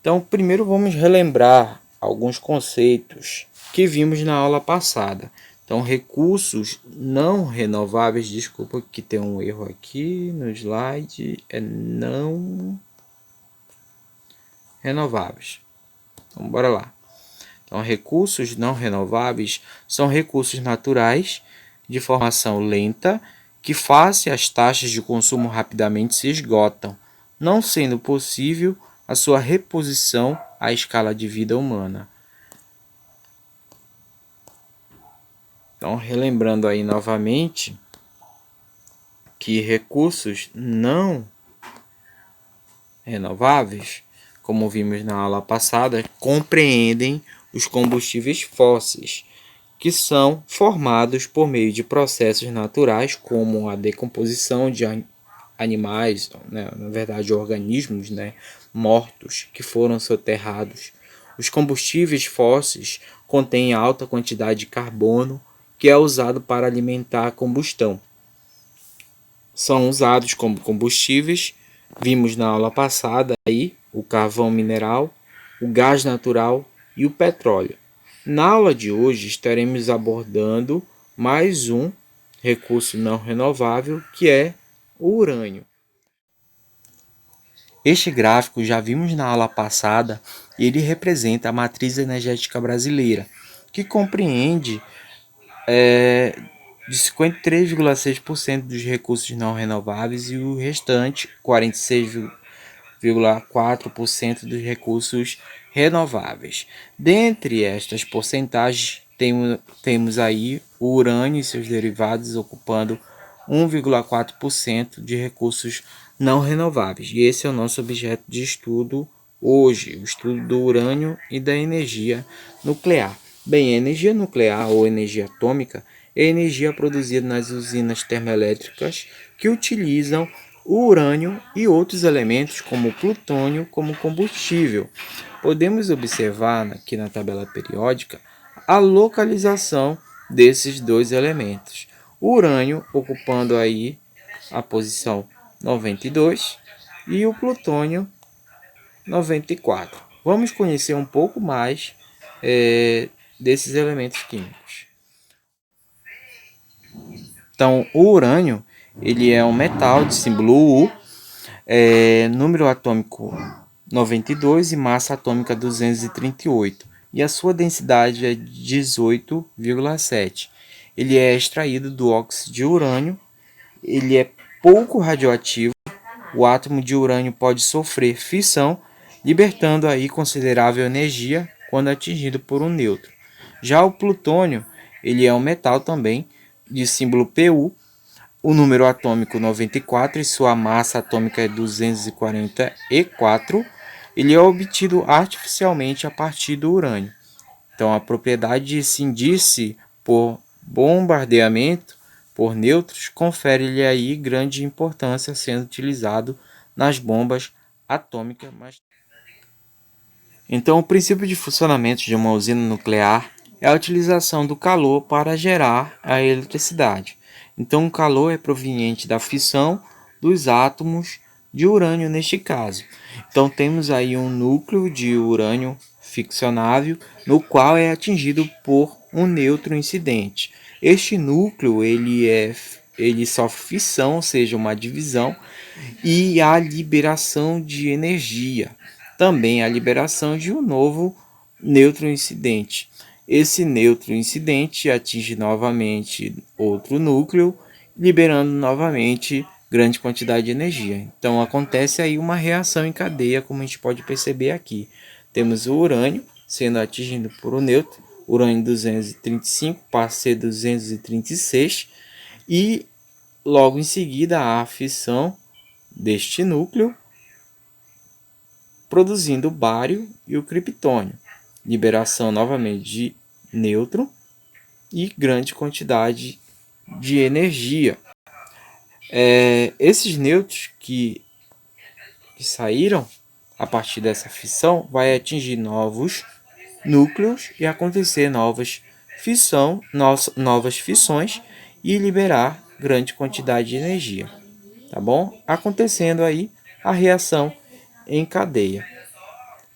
Então, primeiro vamos relembrar alguns conceitos que vimos na aula passada. Então, recursos não renováveis, desculpa que tem um erro aqui no slide, é não renováveis. Então, bora lá. Então, recursos não renováveis são recursos naturais de formação lenta que, face às taxas de consumo, rapidamente se esgotam, não sendo possível a sua reposição à escala de vida humana. Então, relembrando aí novamente que recursos não renováveis, como vimos na aula passada, compreendem os combustíveis fósseis, que são formados por meio de processos naturais, como a decomposição de animais, né, na verdade organismos, né, mortos que foram soterrados. Os combustíveis fósseis contêm alta quantidade de carbono, que é usado para alimentar a combustão. São usados como combustíveis, vimos na aula passada aí, o carvão mineral, o gás natural e o petróleo. Na aula de hoje estaremos abordando mais um recurso não renovável, que é o urânio. Este gráfico já vimos na aula passada e ele representa a matriz energética brasileira, que compreende de 53,6% dos recursos não renováveis e o restante, 46,4% dos recursos renováveis. Dentre estas porcentagens, temos aí o urânio e seus derivados ocupando 1,4% de recursos não renováveis. E esse é o nosso objeto de estudo hoje, o estudo do urânio e da energia nuclear. Bem, a energia nuclear ou energia atômica é a energia produzida nas usinas termoelétricas que utilizam o urânio e outros elementos como o plutônio como combustível. Podemos observar aqui na tabela periódica a localização desses dois elementos. O urânio ocupando aí a posição 92 e o plutônio 94. Vamos conhecer um pouco mais desses elementos químicos. Então, o urânio ele é um metal de símbolo U, número atômico 92 e massa atômica 238, e a sua densidade é 18,7. Ele é extraído do óxido de urânio, ele é pouco radioativo, o átomo de urânio pode sofrer fissão, libertando aí considerável energia quando atingido por um nêutron. Já o plutônio, ele é um metal também de símbolo Pu, o número atômico 94 e sua massa atômica é 244. Ele é obtido artificialmente a partir do urânio. Então, a propriedade de cindir-se por bombardeamento por nêutrons confere-lhe aí grande importância, sendo utilizado nas bombas atômicas. Então, o princípio de funcionamento de uma usina nuclear é a utilização do calor para gerar a eletricidade. Então, o calor é proveniente da fissão dos átomos de urânio neste caso. Então, temos aí um núcleo de urânio ficcionável, no qual é atingido por um nêutron incidente. Este núcleo ele sofre fissão, ou seja, uma divisão, e a liberação de energia. Também a liberação de um novo nêutron incidente. Esse nêutron incidente atinge novamente outro núcleo, liberando novamente grande quantidade de energia. Então acontece aí uma reação em cadeia, como a gente pode perceber aqui. Temos o urânio sendo atingido por um nêutron, urânio 235 passa a ser 236, e logo em seguida a fissão deste núcleo, produzindo o bário e o criptônio, liberação novamente de nêutron e grande quantidade de energia. Esses nêutrons que saíram a partir dessa fissão vai atingir novos núcleos e acontecer novas fissões e liberar grande quantidade de energia, tá bom? Acontecendo aí a reação em cadeia.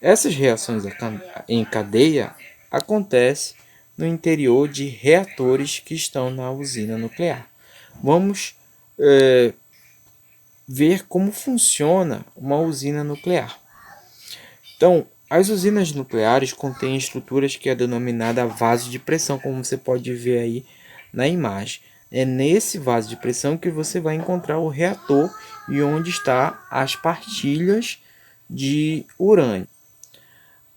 Essas reações em cadeia acontecem no interior de reatores que estão na usina nuclear. Vamos ver como funciona uma usina nuclear. Então, as usinas nucleares contêm estruturas que é denominada vaso de pressão, como você pode ver aí na imagem. É nesse vaso de pressão que você vai encontrar o reator e onde está as partilhas de urânio.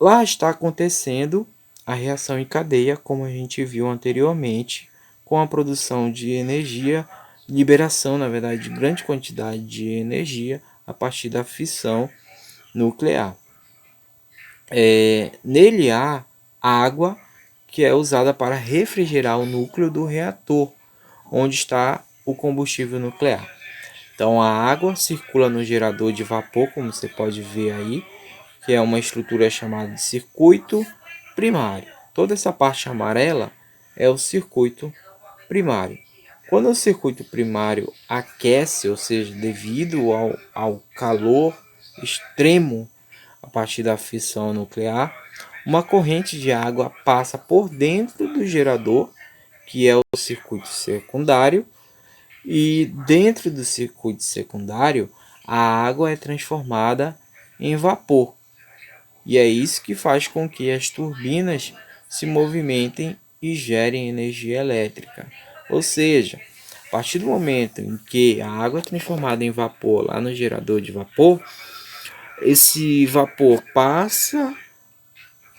Lá está acontecendo a reação em cadeia, como a gente viu anteriormente, com a produção de energia, liberação, na verdade, de grande quantidade de energia a partir da fissão nuclear. Nele há água que é usada para refrigerar o núcleo do reator, onde está o combustível nuclear. Então a água circula no gerador de vapor, como você pode ver aí, que é uma estrutura chamada de circuito primário. Toda essa parte amarela é o circuito primário. Quando o circuito primário aquece, ou seja, devido ao calor extremo a partir da fissão nuclear, uma corrente de água passa por dentro do gerador, que é o circuito secundário, e dentro do circuito secundário, a água é transformada em vapor. E é isso que faz com que as turbinas se movimentem e gerem energia elétrica. Ou seja, a partir do momento em que a água é transformada em vapor lá no gerador de vapor, esse vapor passa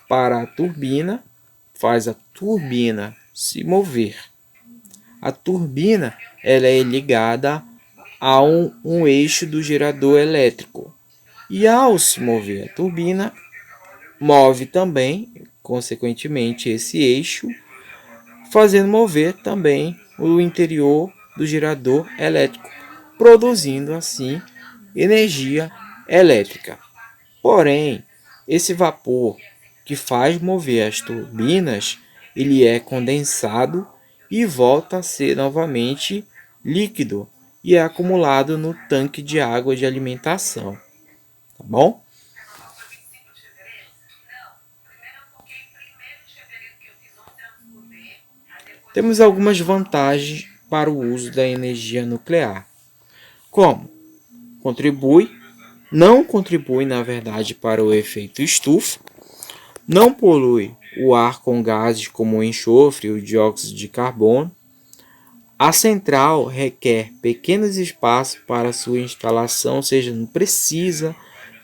para a turbina, faz a turbina se mover. A turbina ela é ligada a um eixo do gerador elétrico. E ao se mover a turbina, move também, consequentemente, esse eixo, fazendo mover também o interior do gerador elétrico, produzindo assim energia elétrica. Porém, esse vapor que faz mover as turbinas, ele é condensado e volta a ser novamente líquido e é acumulado no tanque de água de alimentação, tá bom? Temos algumas vantagens para o uso da energia nuclear. Como? Não contribui, na verdade, para o efeito estufa, não polui o ar com gases como o enxofre e o dióxido de carbono. A central requer pequenos espaços para sua instalação, ou seja, não precisa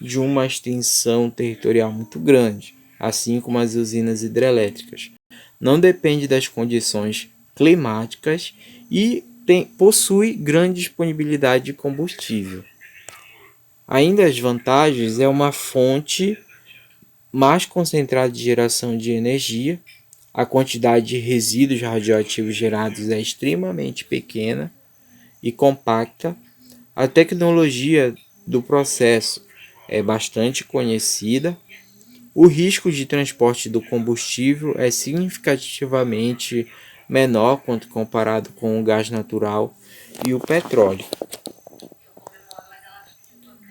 de uma extensão territorial muito grande, assim como as usinas hidrelétricas. Não depende das condições climáticas e possui grande disponibilidade de combustível. Ainda as vantagens é uma fonte mais concentrada de geração de energia, a quantidade de resíduos radioativos gerados é extremamente pequena e compacta, a tecnologia do processo é bastante conhecida, o risco de transporte do combustível é significativamente menor quando comparado com o gás natural e o petróleo.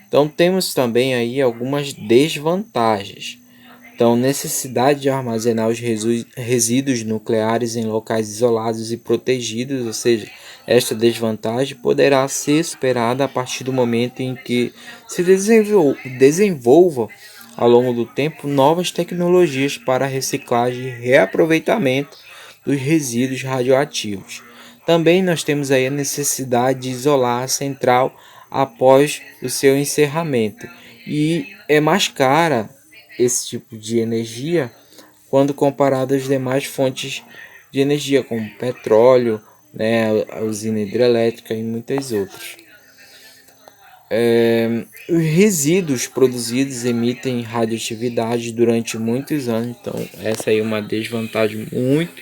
Então temos também aí algumas desvantagens. Então, necessidade de armazenar os resíduos nucleares em locais isolados e protegidos, ou seja, esta desvantagem poderá ser superada a partir do momento em que se desenvolva ao longo do tempo novas tecnologias para reciclagem e reaproveitamento dos resíduos radioativos. Também nós temos aí a necessidade de isolar a central após o seu encerramento e é mais cara esse tipo de energia quando comparado às demais fontes de energia, como petróleo, né, a usina hidrelétrica e muitas outras. Os resíduos produzidos emitem radioatividade durante muitos anos, então essa aí é uma desvantagem muito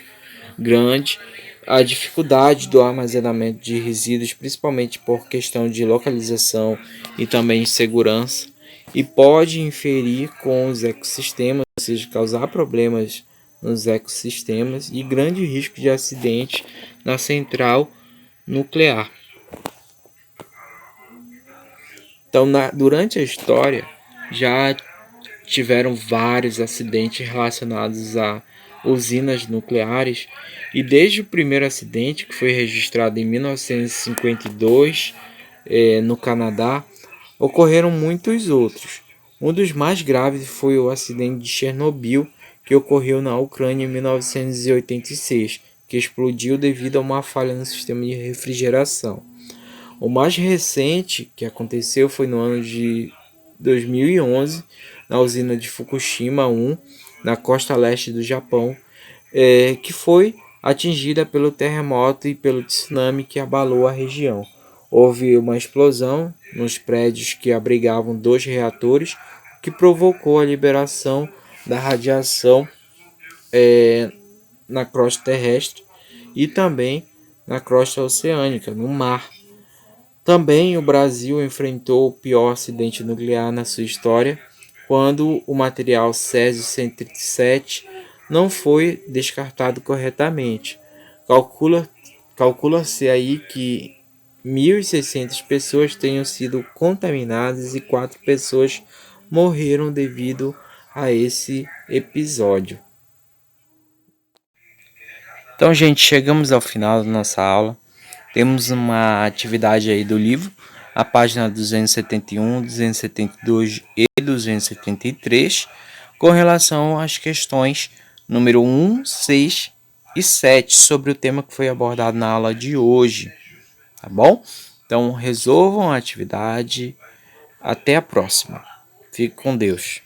grande. A dificuldade do armazenamento de resíduos, principalmente por questão de localização e também segurança, e pode inferir com os ecossistemas, ou seja, causar problemas nos ecossistemas e grande risco de acidente na central nuclear. Então, durante a história, já tiveram vários acidentes relacionados a usinas nucleares, e desde o primeiro acidente, que foi registrado em 1952, no Canadá, ocorreram muitos outros. Um dos mais graves foi o acidente de Chernobyl, que ocorreu na Ucrânia em 1986, que explodiu devido a uma falha no sistema de refrigeração. O mais recente que aconteceu foi no ano de 2011, na usina de Fukushima 1, na costa leste do Japão, que foi atingida pelo terremoto e pelo tsunami que abalou a região. Houve uma explosão nos prédios que abrigavam 2 reatores, que provocou a liberação da radiação na crosta terrestre e também na crosta oceânica, no mar. Também o Brasil enfrentou o pior acidente nuclear na sua história, quando o material Césio-137 não foi descartado corretamente. Calcula-se aí que 1.600 pessoas tenham sido contaminadas e 4 pessoas morreram devido a esse episódio. Então, gente, chegamos ao final da nossa aula. Temos uma atividade aí do livro, a página 271, 272 e 273, com relação às questões número 1, 6 e 7, sobre o tema que foi abordado na aula de hoje, tá bom? Então, resolvam a atividade. Até a próxima. Fique com Deus.